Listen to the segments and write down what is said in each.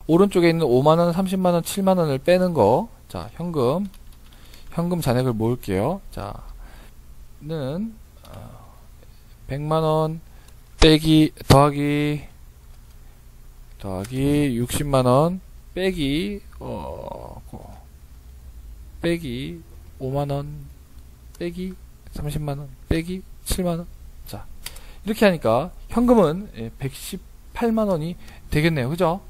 오른쪽에 있는 5만원, 30만원, 7만원을 빼는 거. 자, 현금 잔액을 모을게요. 자, 는 100만원 빼기 더하기 60만원 빼기 5만원 빼기 30만원 빼기 7만원. 자, 이렇게 하니까 현금은 118만원이 되겠네요. 그죠?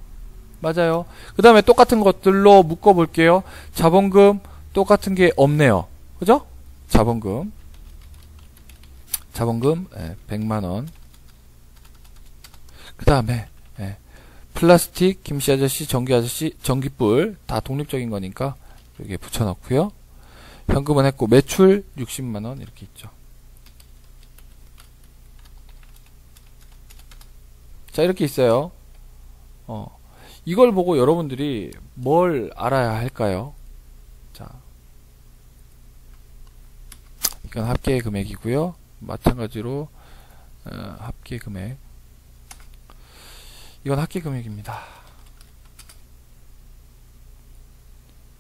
맞아요. 그 다음에 똑같은 것들로 묶어 볼게요. 자본금 똑같은 게 없네요. 그죠? 자본금 100만원. 그 다음에 플라스틱, 김씨아저씨, 전기아저씨, 전기불 다 독립적인 거니까 여기에 붙여넣고요. 현금은 했고 매출 60만원 이렇게 있죠. 자, 이렇게 있어요. 이걸 보고 여러분들이 뭘 알아야 할까요? 자, 이건 합계 금액이고요. 마찬가지로 합계 금액, 이건 합계 금액입니다.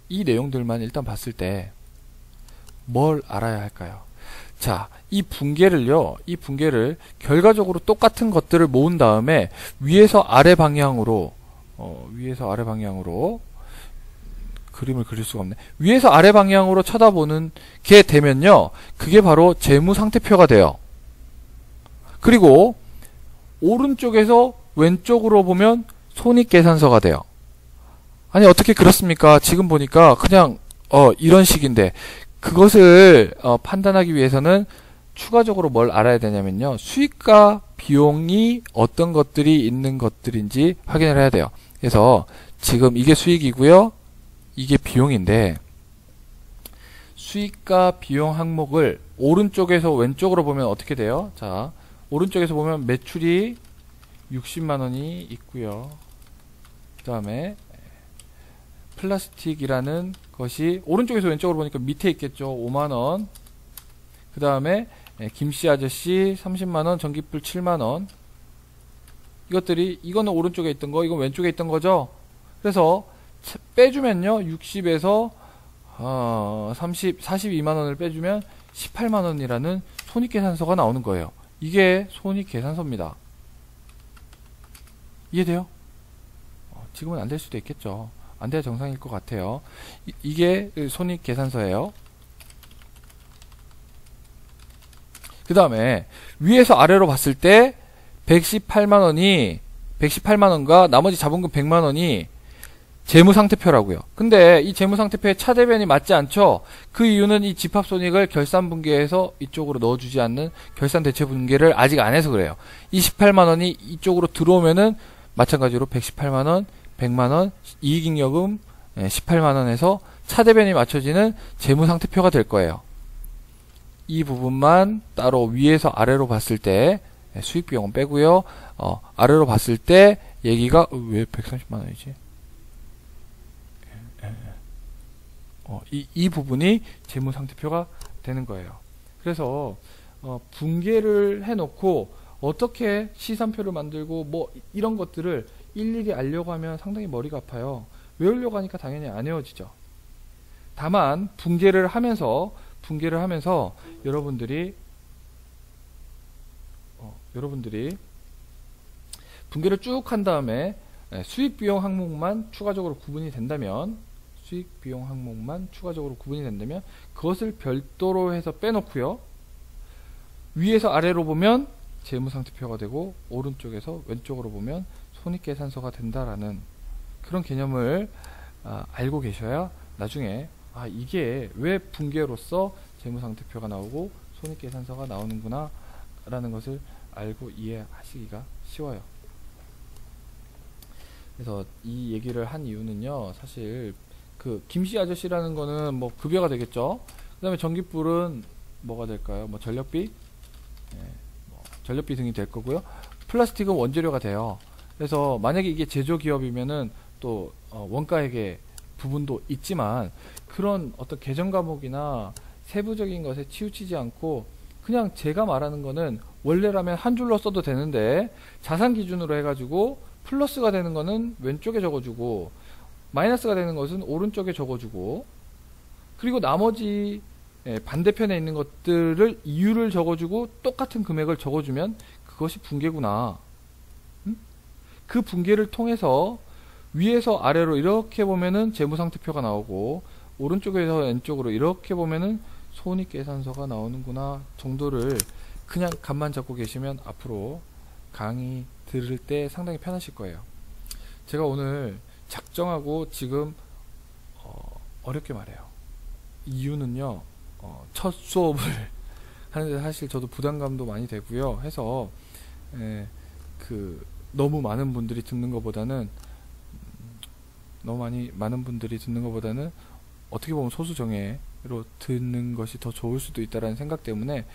이 내용들만 일단 봤을 때 뭘 알아야 할까요? 자, 이 분계를 결과적으로 똑같은 것들을 모은 다음에 위에서 아래 방향으로 그림을 그릴 수가 없네. 위에서 아래 방향으로 쳐다보는 게 되면요, 그게 바로 재무상태표가 돼요. 그리고 오른쪽에서 왼쪽으로 보면 손익계산서가 돼요. 아니, 어떻게 그렇습니까? 지금 보니까 그냥 이런 식인데, 그것을 판단하기 위해서는 추가적으로 뭘 알아야 되냐면요, 수익과 비용이 어떤 것들이 있는 것들인지 확인을 해야 돼요. 그래서 지금 이게 수익이고요, 이게 비용인데, 수익과 비용 항목을 오른쪽에서 왼쪽으로 보면 어떻게 돼요? 자, 오른쪽에서 보면 매출이 60만원이 있고요. 그 다음에 플라스틱이라는 것이 오른쪽에서 왼쪽으로 보니까 밑에 있겠죠. 5만원. 그 다음에 김씨 아저씨 30만원, 전기불 7만원. 이거는 오른쪽에 있던 거, 이건 왼쪽에 있던 거죠. 그래서 빼주면요, 60에서 42만원을 빼주면 18만원이라는 손익계산서가 나오는 거예요. 이게 손익계산서입니다. 이해돼요? 지금은 안 될 수도 있겠죠. 안 돼야 정상일 것 같아요. 이게 손익계산서예요. 그 다음에 위에서 아래로 봤을 때 118만원과 나머지 자본금 100만원이 재무상태표라고요. 근데 이 재무상태표에 차대변이 맞지 않죠? 그 이유는 이 집합손익을 결산분계해서 이쪽으로 넣어주지 않는 결산대체분계를 아직 안 해서 그래요. 이 18만원이 이쪽으로 들어오면은 마찬가지로 118만원, 100만원, 이익잉여금 18만원에서 차대변이 맞춰지는 재무상태표가 될 거예요. 이 부분만 따로 위에서 아래로 봤을 때 수익비용은 빼고요. 아래로 봤을 때 얘기가 왜 130만원이지? 이 부분이 재무상태표가 되는 거예요. 그래서 분계를 해놓고 어떻게 시산표를 만들고 뭐 이런 것들을 일일이 알려고 하면 상당히 머리가 아파요. 외우려고 하니까 당연히 안 외워지죠. 다만 분계를 하면서 여러분들이 분계를 쭉 한 다음에 수익비용 항목만 추가적으로 구분이 된다면 그것을 별도로 해서 빼놓고요. 위에서 아래로 보면 재무상태표가 되고 오른쪽에서 왼쪽으로 보면 손익계산서가 된다라는 그런 개념을 알고 계셔야 나중에 이게 왜 분계로서 재무상태표가 나오고 손익계산서가 나오는구나 라는 것을 알고 이해하시기가 쉬워요. 그래서 이 얘기를 한 이유는요, 사실 그 김씨 아저씨라는 거는 뭐 급여가 되겠죠. 그 다음에 전기불은 뭐가 될까요? 뭐 전력비, 전력비 등이 될 거고요. 플라스틱은 원재료가 돼요. 그래서 만약에 이게 제조기업이면은 또 원가액의 부분도 있지만 그런 어떤 계정 과목이나 세부적인 것에 치우치지 않고 그냥 제가 말하는 거는 원래라면 한 줄로 써도 되는데 자산 기준으로 해가지고 플러스가 되는 거는 왼쪽에 적어주고 마이너스가 되는 것은 오른쪽에 적어주고 그리고 나머지 반대편에 있는 것들을 이유를 적어주고 똑같은 금액을 적어주면 그것이 분계구나. 그 분계를 통해서 위에서 아래로 이렇게 보면은 재무상태표가 나오고 오른쪽에서 왼쪽으로 이렇게 보면은 손익계산서가 나오는구나 정도를 그냥 감만 잡고 계시면 앞으로 강의 들을 때 상당히 편하실 거예요. 제가 오늘 작정하고 지금 어렵게 말해요. 이유는요, 첫 수업을 하는데 사실 저도 부담감도 많이 되고요 해서 너무 많은 분들이 듣는 것보다는 어떻게 보면 소수정예로 듣는 것이 더 좋을 수도 있다라는 생각 때문에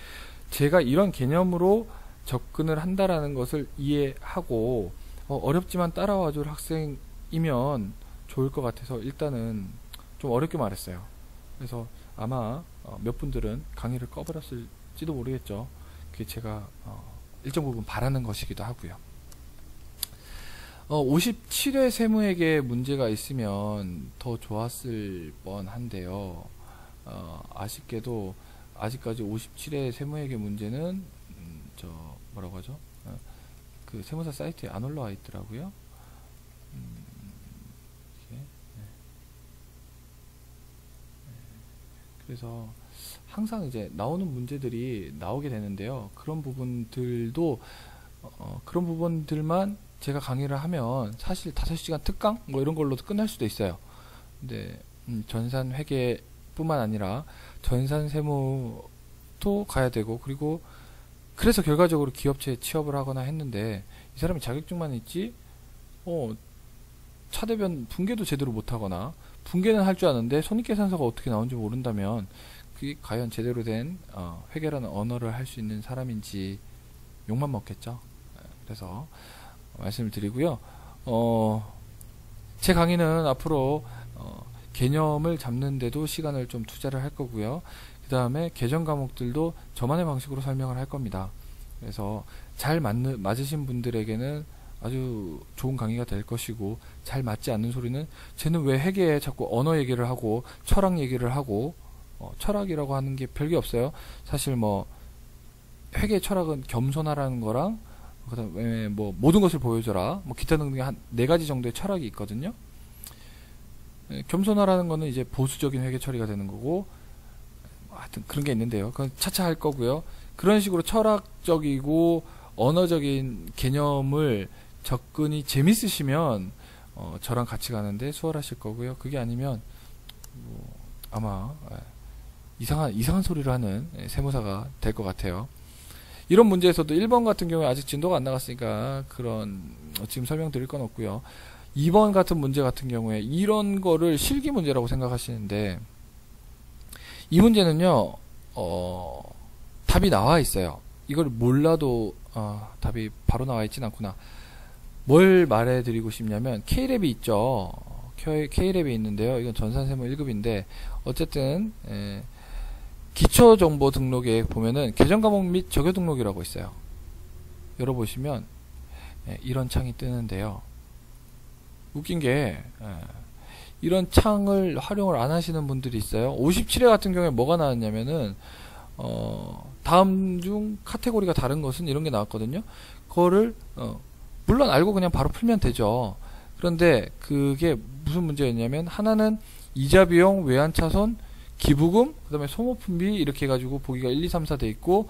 제가 이런 개념으로 접근을 한다라는 것을 이해하고 어렵지만 따라와줄 학생이면 좋을 것 같아서 일단은 좀 어렵게 말했어요. 그래서 아마 몇 분들은 강의를 꺼버렸을지도 모르겠죠. 그게 제가 일정 부분 바라는 것이기도 하고요. 57회 세무회계 문제가 있으면 더 좋았을 뻔한데요. 아쉽게도 아직까지 57회 세무회계 문제는 뭐라고 하죠? 그 세무사 사이트에 안 올라와 있더라고요. 그래서 항상 이제 나오는 문제들이 나오게 되는데요. 그런 부분들도 그런 부분들만 제가 강의를 하면 사실 5시간 특강 뭐 이런 걸로도 끝날 수도 있어요. 근데 전산 회계뿐만 아니라 전산 세무도 가야 되고 그리고 그래서 결과적으로 기업체에 취업을 하거나 했는데 이 사람이 자격증만 있지 차대변 분계도 제대로 못하거나 분계는 할 줄 아는데 손익계산서가 어떻게 나오는지 모른다면 그게 과연 제대로 된 회계라는 언어를 할 수 있는 사람인지 욕만 먹겠죠. 그래서 말씀을 드리고요. 제 강의는 앞으로 개념을 잡는데도 시간을 좀 투자를 할 거고요. 그 다음에 개정 과목들도 저만의 방식으로 설명을 할 겁니다. 그래서 잘 맞으신 분들에게는 아주 좋은 강의가 될 것이고 잘 맞지 않는 소리는 쟤는 왜 회계에 자꾸 언어 얘기를 하고 철학 얘기를 하고 철학이라고 하는 게 별게 없어요. 사실 뭐 회계 철학은 겸손하라는 거랑 그 다음에 뭐 모든 것을 보여줘라 뭐 기타 등등 한 4가지 정도의 철학이 있거든요. 겸손하라는 거는 이제 보수적인 회계 처리가 되는 거고 하여튼 그런 게 있는데요. 그건 차차 할 거고요. 그런 식으로 철학적이고 언어적인 개념을 접근이 재밌으시면 저랑 같이 가는데 수월하실 거고요. 그게 아니면 뭐 아마 이상한 소리를 하는 세무사가 될 것 같아요. 이런 문제에서도 1번 같은 경우에 아직 진도가 안 나갔으니까 그런 지금 설명드릴 건 없고요. 2번 같은 문제 같은 경우에 이런 거를 실기 문제라고 생각하시는데 이 문제는요 답이 나와 있어요. 이걸 몰라도 답이 바로 나와 있진 않구나. 뭘 말해 드리고 싶냐면 K랩이 있죠. K랩이 있는데요. 이건 전산세무 1급인데 어쨌든 기초정보 등록에 보면은 계정과목 및 적요 등록이라고 있어요. 열어보시면 이런 창이 뜨는데요. 웃긴 게 이런 창을 활용을 안 하시는 분들이 있어요. 57회 같은 경우에 뭐가 나왔냐면은 다음 중 카테고리가 다른 것은 이런 게 나왔거든요. 그거를 물론 알고 그냥 바로 풀면 되죠. 그런데 그게 무슨 문제였냐면 하나는 이자 비용, 외환차손, 기부금, 그 다음에 소모품비 이렇게 해가지고 보기가 1, 2, 3, 4 돼 있고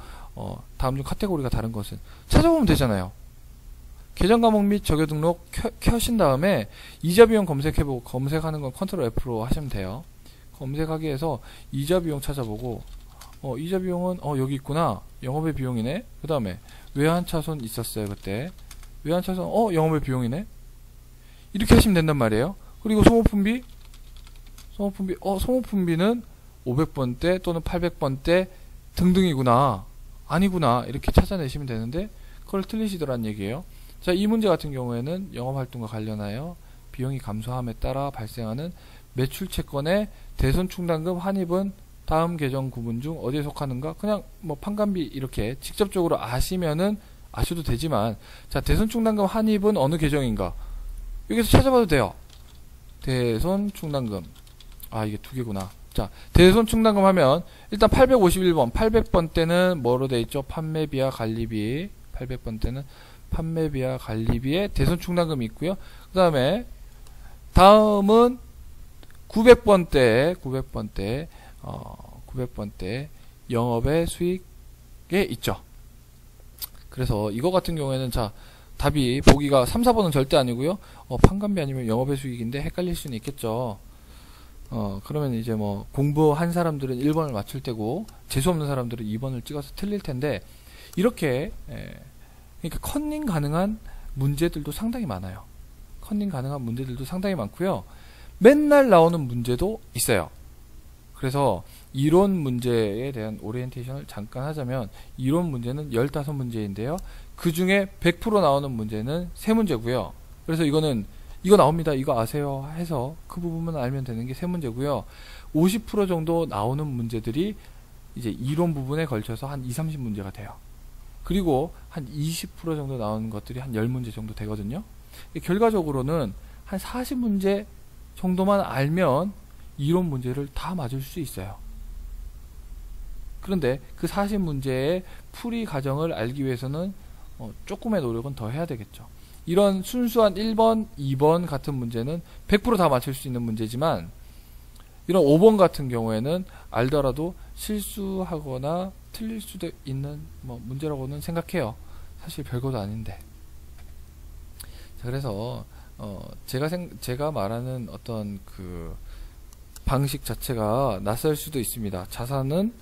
다음 중 카테고리가 다른 것은 찾아보면 되잖아요. 계정 과목 및 적요 등록 켜신 다음에 이자 비용 검색해보고 검색하는 건 컨트롤 F로 하시면 돼요. 검색하기 위해서 이자 비용 찾아보고 이자 비용은 여기 있구나. 영업의 비용이네. 그 다음에 외환차손 있었어요. 그때 외환차손 영업의 비용이네. 이렇게 하시면 된단 말이에요. 그리고 소모품비는 500번대 또는 800번대 등등이구나. 아니구나. 이렇게 찾아내시면 되는데 그걸 틀리시더란 얘기예요. 자, 이 문제 같은 경우에는 영업활동과 관련하여 비용이 감소함에 따라 발생하는 매출채권의 대손충당금 환입은 다음 계정 구분 중 어디에 속하는가? 그냥 뭐 판관비 이렇게 직접적으로 아시면은 아셔도 되지만, 자, 대손충당금 환입은 어느 계정인가? 여기서 찾아봐도 돼요. 대손충당금. 아, 이게 두 개구나. 자, 대손충당금 하면 일단 851번, 800번 때는 뭐로 돼 있죠? 판매비와 관리비. 800번 때는 판매비와 관리비에 대손충당금이 있고요. 그 다음에 다음은 900번 때, 900번 때 영업의 수익에 있죠. 그래서 이거 같은 경우에는 자, 답이 보기가 3, 4번은 절대 아니고요. 판관비 아니면 영업의 수익인데 헷갈릴 수는 있겠죠. 그러면 이제 뭐 공부한 사람들은 1번을 맞출 때고 재수 없는 사람들은 2번을 찍어서 틀릴 텐데, 이렇게 그러니까 컨닝 가능한 문제들도 상당히 많아요. 컨닝 가능한 문제들도 상당히 많고요. 맨날 나오는 문제도 있어요. 그래서 이론 문제에 대한 오리엔테이션을 잠깐 하자면, 이론 문제는 15문제인데요. 그 중에 100% 나오는 문제는 3문제고요. 그래서 이거는 이거 나옵니다, 이거 아세요 해서 그 부분만 알면 되는 게 3문제고요. 50% 정도 나오는 문제들이 이제 이론 부분에 걸쳐서 한 20, 30문제가 돼요. 그리고 한 20% 정도 나오는 것들이 한 10문제 정도 되거든요. 결과적으로는 한 40문제 정도만 알면 이론 문제를 다 맞을 수 있어요. 그런데 그 40문제의 풀이 과정을 알기 위해서는 조금의 노력은 더 해야 되겠죠. 이런 순수한 1번, 2번 같은 문제는 100% 다 맞출 수 있는 문제지만, 이런 5번 같은 경우에는 알더라도 실수하거나 틀릴 수도 있는 문제라고는 생각해요. 사실 별것도 아닌데. 자, 그래서 제가 말하는 어떤 그 방식 자체가 낯설 수도 있습니다. 자산은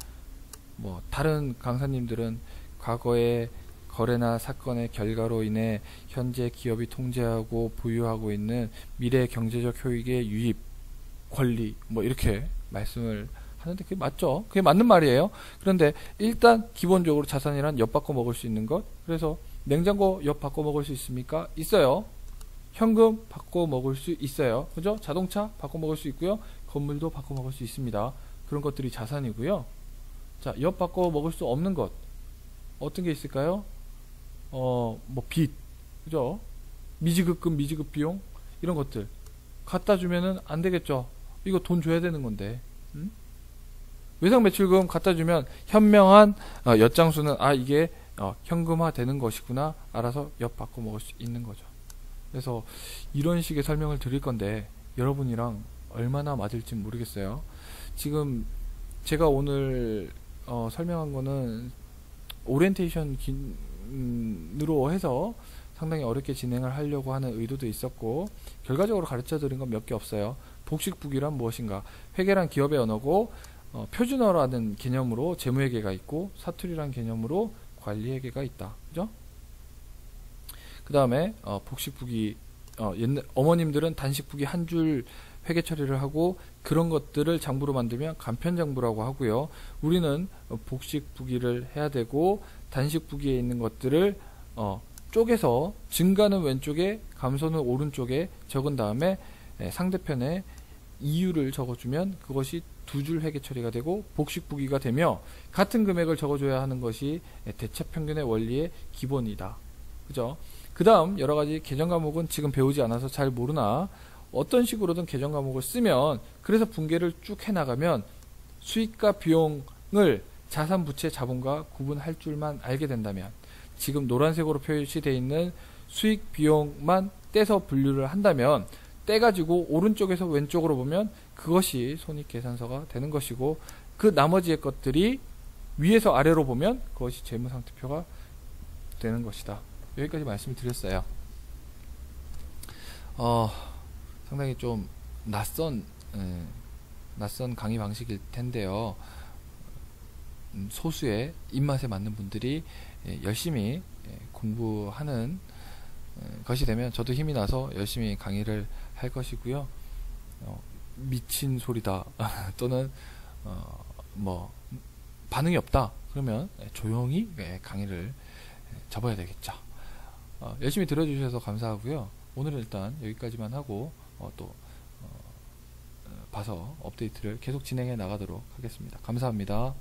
다른 강사님들은 과거에 거래나 사건의 결과로 인해 현재 기업이 통제하고 보유하고 있는 미래 경제적 효익의 유입, 권리 이렇게 말씀을 하는데 그게 맞죠? 그게 맞는 말이에요. 그런데 일단 기본적으로 자산이란 엿 바꿔 먹을 수 있는 것. 그래서 냉장고 엿 바꿔 먹을 수 있습니까? 있어요. 현금 바꿔 먹을 수 있어요. 그죠? 자동차 바꿔 먹을 수 있고요. 건물도 바꿔 먹을 수 있습니다. 그런 것들이 자산이고요. 자, 엿 바꿔 먹을 수 없는 것. 어떤 게 있을까요? 빚. 그죠? 미지급금, 미지급 비용. 이런 것들. 갖다 주면은 안 되겠죠? 이거 돈 줘야 되는 건데. 외상 매출금 갖다 주면 현명한 엿장수는 이게 현금화 되는 것이구나. 알아서 엿 바꿔 먹을 수 있는 거죠. 그래서 이런 식의 설명을 드릴 건데 여러분이랑 얼마나 맞을지 모르겠어요. 지금 제가 오늘 설명한 거는 오리엔테이션으로 해서 상당히 어렵게 진행을 하려고 하는 의도도 있었고, 결과적으로 가르쳐 드린 건 몇 개 없어요. 복식부기란 무엇인가, 회계란 기업의 언어고, 표준어라는 개념으로 재무회계가 있고, 사투리란 개념으로 관리회계가 있다. 그죠? 그 다음에 복식부기, 어머님들은 단식부기 한 줄 회계 처리를 하고, 그런 것들을 장부로 만들면 간편장부라고 하고요. 우리는 복식부기를 해야 되고, 단식부기에 있는 것들을 쪼개서 증가는 왼쪽에 감소는 오른쪽에 적은 다음에 상대편에 이유를 적어주면 그것이 두 줄 회계 처리가 되고 복식부기가 되며, 같은 금액을 적어줘야 하는 것이 대차평균의 원리의 기본이다. 그죠? 그 다음 여러가지 계정 과목은 지금 배우지 않아서 잘 모르나, 어떤 식으로든 계정 과목을 쓰면, 그래서 분계를 쭉 해나가면 수익과 비용을 자산, 부채, 자본과 구분할 줄만 알게 된다면, 지금 노란색으로 표시되어 있는 수익, 비용만 떼서 분류를 한다면, 떼가지고 오른쪽에서 왼쪽으로 보면 그것이 손익계산서가 되는 것이고, 그 나머지의 것들이 위에서 아래로 보면 그것이 재무상태표가 되는 것이다. 여기까지 말씀을 드렸어요. 상당히 좀 낯선 강의 방식일 텐데요. 소수의 입맛에 맞는 분들이 열심히 공부하는 것이 되면 저도 힘이 나서 열심히 강의를 할 것이고요. 미친 소리다 또는 반응이 없다 그러면 조용히 강의를 접어야 되겠죠. 열심히 들어주셔서 감사하고요. 오늘은 일단 여기까지만 하고 또 봐서 업데이트를 계속 진행해 나가도록 하겠습니다. 감사합니다.